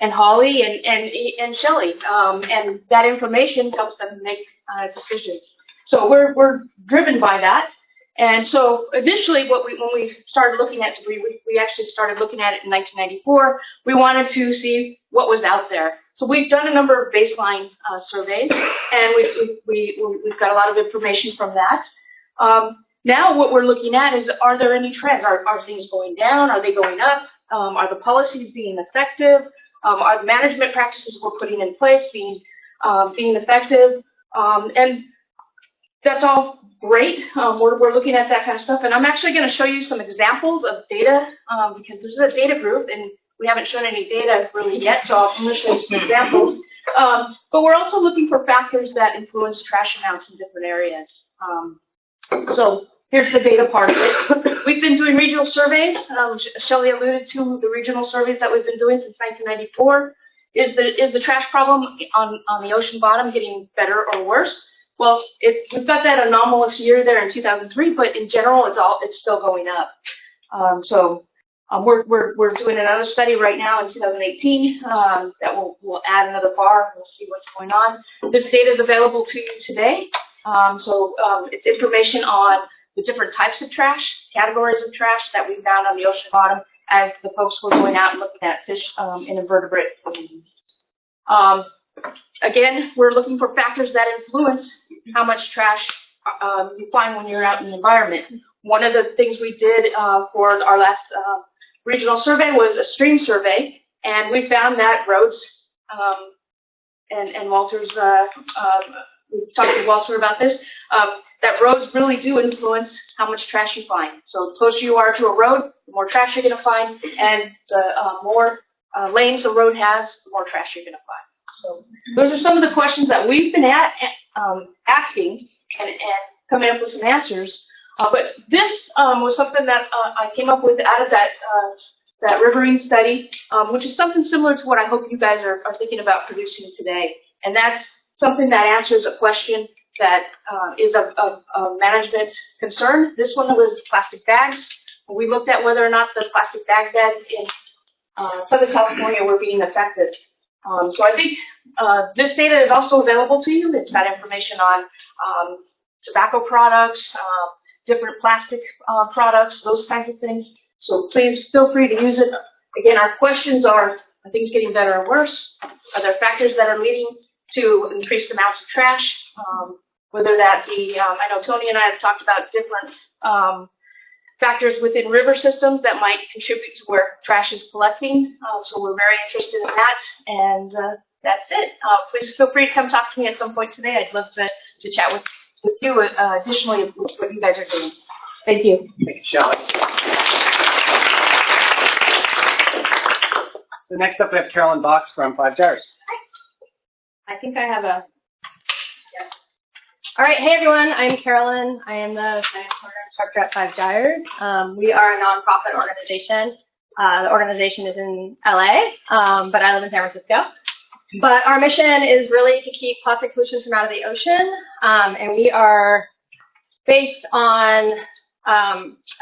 and Holly and Shelly, and that information helps them make decisions. So we're driven by that. And so initially, when we started looking at we actually started looking at it in 1994. We wanted to see what was out there. So we've done a number of baseline surveys, and we've got a lot of information from that. Now what we're looking at is, are there any trends? Are things going down? Are they going up? Are the policies being effective? Are the management practices we're putting in place being effective? And that's all great. We're looking at that kind of stuff, and I'm actually going to show you some examples of data because this is a data group, and we haven't shown any data really yet, so I'm going to show you some examples. But we're also looking for factors that influence trash amounts in different areas. So here's the data part of it. We've been doing regional surveys. Shelly alluded to the regional surveys that we've been doing since 1994. Is the trash problem on the ocean bottom getting better or worse? Well, we've got that anomalous year there in 2003, but in general, it's still going up. We're doing another study right now in 2018 that we'll add another bar. We'll see what's going on. This data is available to you today. It's information on the different types of trash, categories of trash that we found on the ocean bottom as the folks were going out and looking at fish in invertebrate communities. Again, we're looking for factors that influence how much trash you find when you're out in the environment. One of the things we did for our last regional survey was a stream survey, and we found that roads, and Walter's, we talked to Walther about this, that roads really do influence how much trash you find. So the closer you are to a road, the more trash you're going to find, and the more lanes a road has, the more trash you're going to find. So those are some of the questions that we've been asking and coming up with some answers. But this was something that I came up with out of that riverine study, which is something similar to what I hope you guys are thinking about producing today. And that's something that answers a question that is of management concern. This one was plastic bags. We looked at whether or not the plastic bag beds in Southern California were being effective. So I think this data is also available to you. It's got information on tobacco products, different plastic products, those kinds of things. So please feel free to use it. Again, our questions are things getting better or worse? Are there factors that are leading to increased amounts of trash? Whether that be, I know Tony and I have talked about different factors within river systems that might contribute to where trash is collecting. So we're very interested in that. And that's it. Please feel free to come talk to me at some point today. I'd love to chat with you additionally with what you guys are doing. Thank you. Thank you, Shelly. So next up we have Carolynn Box from 5 Gyres. Hi. I think I have a, yeah. All right, hey everyone, I'm Carolynn. I am the science program instructor at 5 Gyres. We are a nonprofit organization. The organization is in LA, but I live in San Francisco. But our mission is really to keep plastic pollution from out of the ocean, and we are based on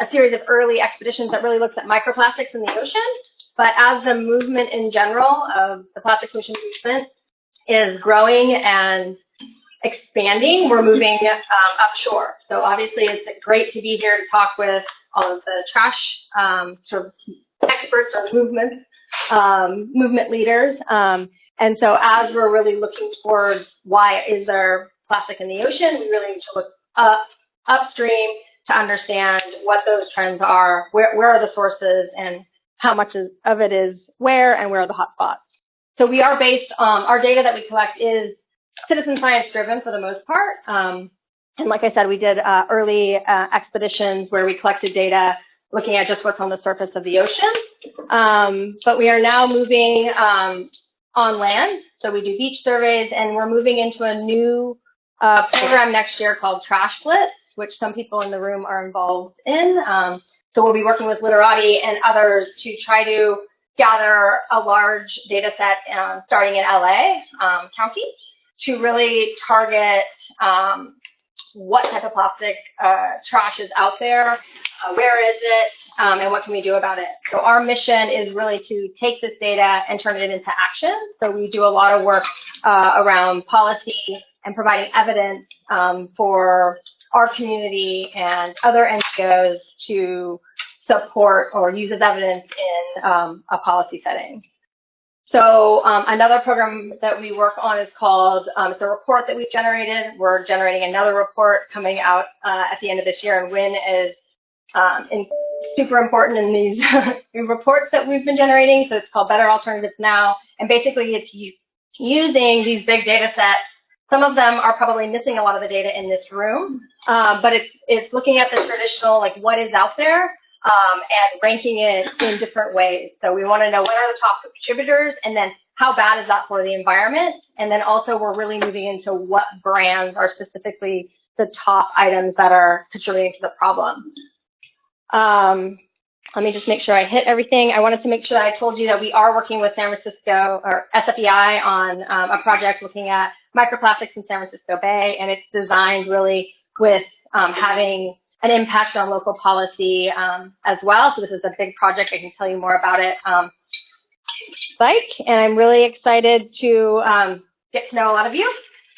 a series of early expeditions that really looks at microplastics in the ocean. But as the movement in general of the plastic pollution movement is growing and expanding, we're moving offshore. So obviously it's great to be here to talk with all of the trash sort of experts or movement leaders. And so as we're really looking towards why is there plastic in the ocean, we really need to look upstream to understand what those trends are, where are the sources, and how much of it is where, and where are the hot spots. So we are based, our data that we collect is citizen science driven for the most part. And like I said, we did early expeditions where we collected data looking at just what's on the surface of the ocean. But we are now moving on land. So we do beach surveys, and we're moving into a new program next year called Trash Blitz, which some people in the room are involved in. So we'll be working with Litterati and others to try to gather a large data set starting in LA County to really target what type of plastic trash is out there, where is it, and what can we do about it. So our mission is really to take this data and turn it into action. So we do a lot of work around policy and providing evidence for our community and other NGOs to support or use as evidence in a policy setting. So another program that we work on is called, it's a report that we've generated. We're generating another report coming out at the end of this year, and WIN is super important in these reports that we've been generating. So it's called Better Alternatives Now, and basically it's using these big data sets. Some of them are probably missing a lot of the data in this room, but it's looking at the traditional, like what is out there, and ranking it in different ways. So we want to know what are the top contributors, and then how bad is that for the environment? And then also we're really moving into what brands are specifically the top items that are contributing to the problem. Let me just make sure I hit everything. I wanted to make sure that I told you that we are working with San Francisco, or SFEI, on a project looking at microplastics in San Francisco Bay, and it's designed really with having an impact on local policy as well. So this is a big project. I can tell you more about it. And I'm really excited to get to know a lot of you.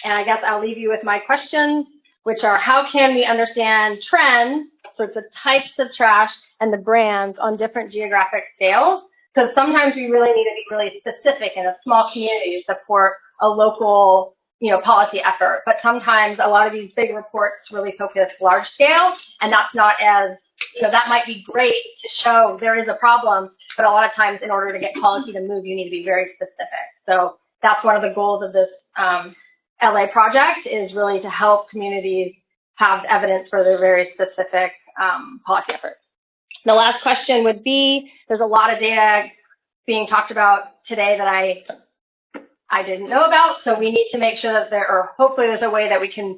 And I guess I'll leave you with my questions, which are, how can we understand trends, so it's the types of trash and the brands on different geographic scales? Because sometimes we really need to be really specific in a small community to support a local, policy effort. But sometimes a lot of these big reports really focus large scale, and that's not as, that might be great to show there is a problem, but a lot of times in order to get policy to move, you need to be very specific. So that's one of the goals of this LA project, is really to help communities have evidence for their very specific policy efforts. The last question would be, there's a lot of data being talked about today that I didn't know about, so we need to make sure that hopefully there's a way that we can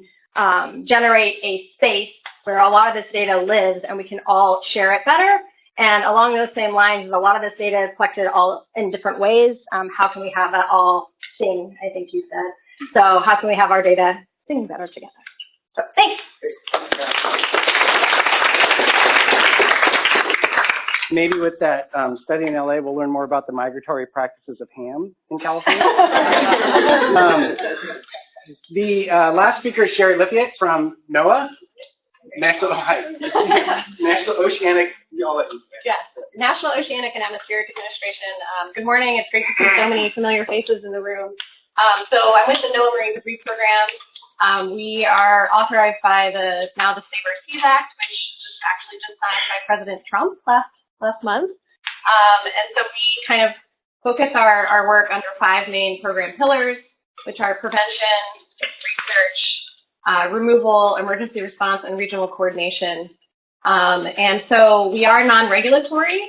generate a space where a lot of this data lives and we can all share it better. And along those same lines, a lot of this data is collected all in different ways. How can we have that all sing, I think you said. So how can we have our data sing better together? So thanks. Maybe with that study in LA, we'll learn more about the migratory practices of ham in California. The last speaker is Shelly from NOAA, National Oceanic. Yes, National Oceanic and Atmospheric Administration. Good morning. It's great to see so many familiar faces in the room. So I'm with the NOAA Marine Debris Program. We are authorized by the Saber Seas Act, which was actually just signed by President Trump last month. And so we kind of focus our work under 5 main program pillars, which are prevention, research, removal, emergency response, and regional coordination. And so we are non-regulatory,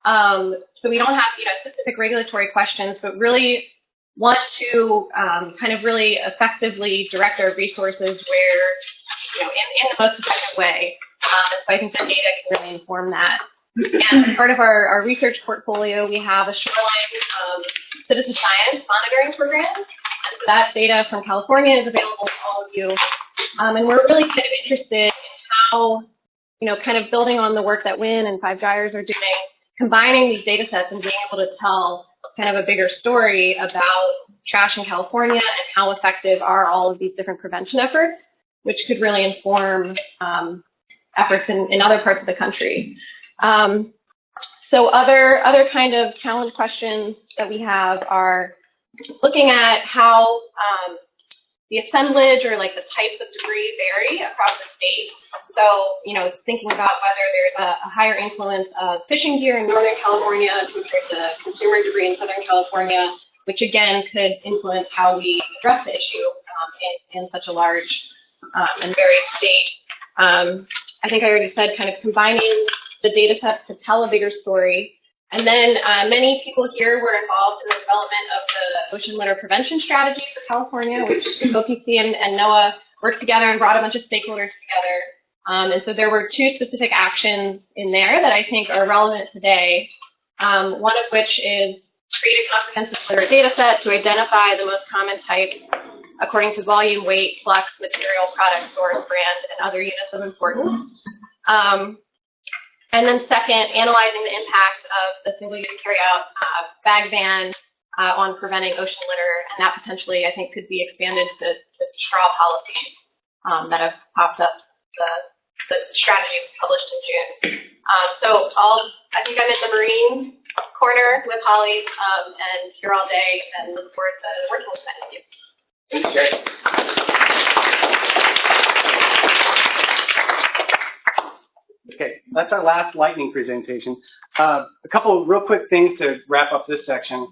so we don't have specific regulatory questions, but really want to kind of really effectively direct our resources where, in the most effective way. So I think the data can really inform that. And as part of our research portfolio, we have a shoreline citizen science monitoring program. And so that data from California is available to all of you. And we're really kind of interested in how, kind of building on the work that WIN and Five Gyres are doing, combining these data sets and being able to tell kind of a bigger story about trash in California and how effective are all of these different prevention efforts, which could really inform efforts in other parts of the country. So other kind of challenge questions that we have are looking at how the assemblage or like the types of debris vary across the state. So, thinking about whether there's a higher influence of fishing gear in Northern California compared to consumer debris in Southern California, which again could influence how we address the issue in such a large and varied state. I think I already said kind of combining the data sets to tell a bigger story. And then many people here were involved in the development of the ocean litter prevention strategy for California, which OPC and NOAA worked together and brought a bunch of stakeholders together. And so there were 2 specific actions in there that I think are relevant today. one of which is create a comprehensive litter data set to identify the most common types according to volume, weight, flux, material, product, source, brand, and other units of importance. And then second, analyzing the impact of the single-use carry-out bag ban on preventing ocean litter, and that potentially, I think, could be expanded to straw policies that have popped up. The strategy was published in June. I think I'm in the Marine corner with Holly, and here all day, and look forward to working with many of you. Thank you, Jerry. Okay, that's our last lightning presentation. A couple of real quick things to wrap up this section.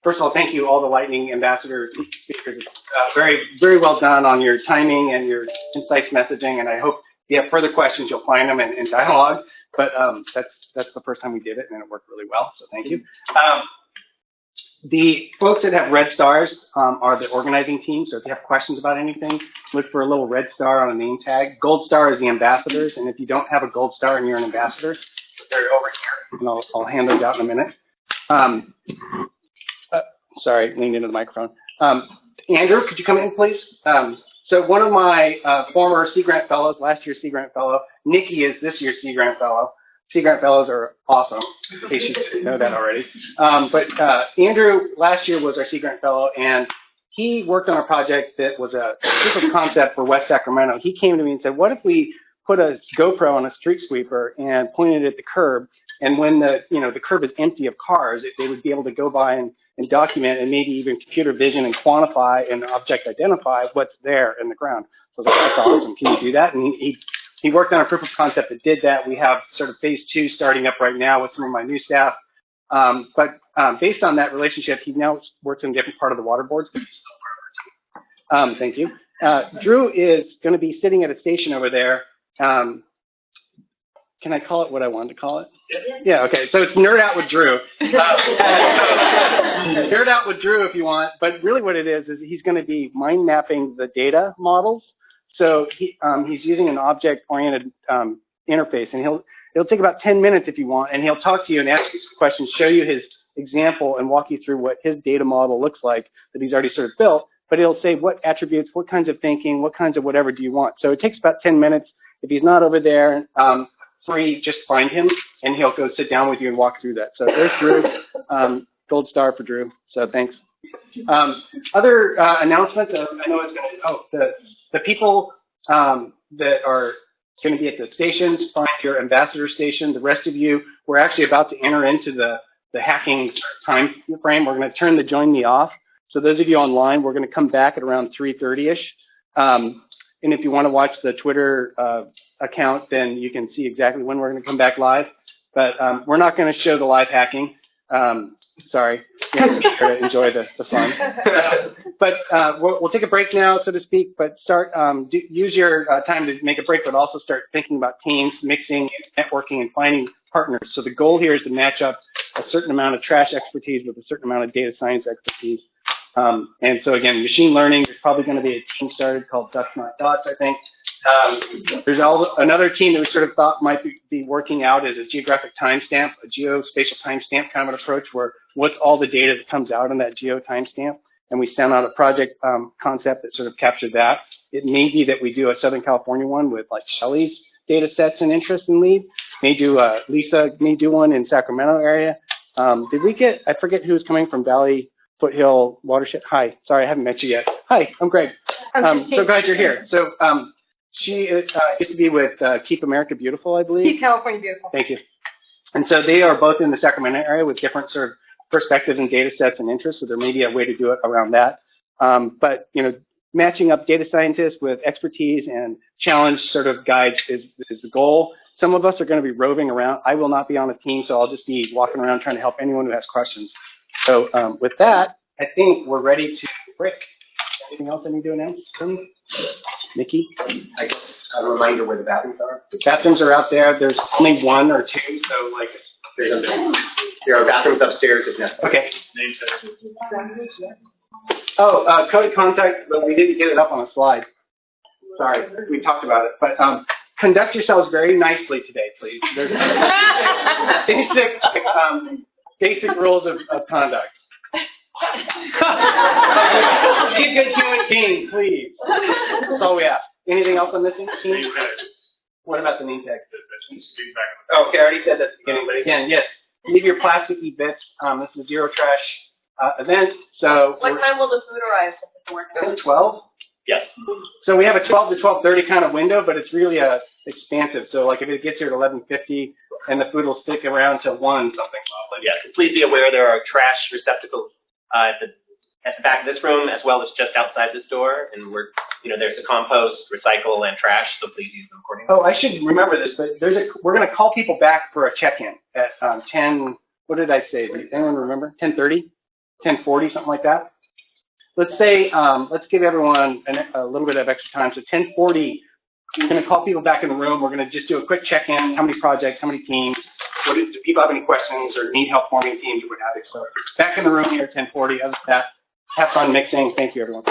First of all, thank you all the lightning ambassador speakers. Very, very well done on your timing and your concise messaging, and I hope if you have further questions, you'll find them in dialogue. But that's the first time we did it, and it worked really well, so thank you. The folks that have red stars are the organizing team, so if you have questions about anything, look for a little red star on a name tag. Gold star is the ambassadors, and if you don't have a gold star and you're an ambassador, they're over here, and I'll hand those out in a minute. Sorry, leaned into the microphone. Andrew, could you come in, please? So one of my former Sea Grant fellows, last year's Sea Grant fellow, Nikki is this year's Sea Grant fellow. Sea Grant fellows are awesome, in case you didn't know that already. But Andrew last year was our Sea Grant fellow, and he worked on a project that was a proof of concept for West Sacramento. He came to me and said, what if we put a GoPro on a street sweeper and pointed it at the curb, and when the curb is empty of cars, they would be able to go by and document and maybe even computer vision and quantify and object identify what's there in the ground. So I was like, that's awesome. Can you do that? And he worked on a proof of concept that did that. We have sort of phase 2 starting up right now with some of my new staff. But based on that relationship, he now works in a different part of the water boards. Thank you. Drew is going to be sitting at a station over there. Can I call it what I wanted to call it? Yeah, okay. So it's Nerd Out with Drew. Nerd Out with Drew if you want. But really what it is he's going to be mind mapping the data models. So he's using an object-oriented interface, and it'll take about 10 minutes if you want, and he'll talk to you and ask you some questions, show you his example, and walk you through what his data model looks like that he's already sort of built. But it'll say what attributes, what kinds of thinking, what kinds of whatever do you want. So it takes about 10 minutes. If he's not over there, free, just find him, and he'll go sit down with you and walk through that. So there's Drew. Gold star for Drew. So thanks. Other announcements. I know it's going to. The people that are going to be at the stations, find your ambassador station. The rest of you, we're actually about to enter into the hacking time frame. We're going to turn the join me off. So those of you online, we're going to come back at around 3:30ish. And if you want to watch the Twitter account, then you can see exactly when we're going to come back live. But we're not going to show the live hacking. Sorry, enjoy the fun. But we'll take a break now, so to speak. But use your time to make a break, but also start thinking about teams, mixing, networking, and finding partners. So the goal here is to match up a certain amount of trash expertise with a certain amount of data science expertise. And so again, machine learning. There's probably going to be a team started called Ducks Not Dots, I think. There's another team that we sort of thought might be working out as a geographic timestamp, a geospatial timestamp kind of an approach where what's all the data that comes out in that geo timestamp, and we sent out a project concept that sort of captured that. It may be that we do a Southern California one with like Shelly's data sets and interest and lead. Lisa may do one in Sacramento area. Did we get, I forget who's coming from Valley Foothill Watershed. Hi, sorry, I haven't met you yet. Hi, I'm Greg. So glad you're here. So she used to be with Keep America Beautiful, I believe. Keep California Beautiful. Thank you. And so they are both in the Sacramento area with different sort of perspectives and data sets and interests. So there may be a way to do it around that. But, matching up data scientists with expertise and challenge sort of guides is the goal. Some of us are going to be roving around. I will not be on the team, so I'll just be walking around trying to help anyone who has questions. So with that, I think we're ready to break. Anything else I need to announce? Nikki? I guess a reminder where the bathrooms are. The bathrooms are out there. There's only one or two, so like there are bathrooms upstairs if necessary. Okay. Code of contact, but we didn't get it up on a slide. Sorry, we talked about it. But conduct yourselves very nicely today, please. There's basic rules of conduct. Be a good human being, please. That's all we ask. Anything else on this team? What about the name tag? Okay, I already said that at the beginning, but again, yes, leave your plasticky bits. This is a zero trash event, so. What time will the food arrive? 12? Yes. So we have a 12 to 12:30 kind of window, but it's really expansive. So like if it gets here at 11:50, and the food will stick around to 1 something. Yes, please be aware there are trash receptacles at the back of this room as well as just outside this door, and there's a compost, recycle, and trash, so please use them accordingly. Oh, I should remember this, but we're going to call people back for a check-in at 10. What did I say? Does anyone remember? 10:30, 10:40, something like that. Let's say let's give everyone a little bit of extra time. So 10:40, we're going to call people back in the room. We're going to just do a quick check-in. How many projects? How many teams? Do people have any questions or need help forming teams or what have you? So back in the room here at 10:40. Other than that, have fun mixing. Thank you, everyone.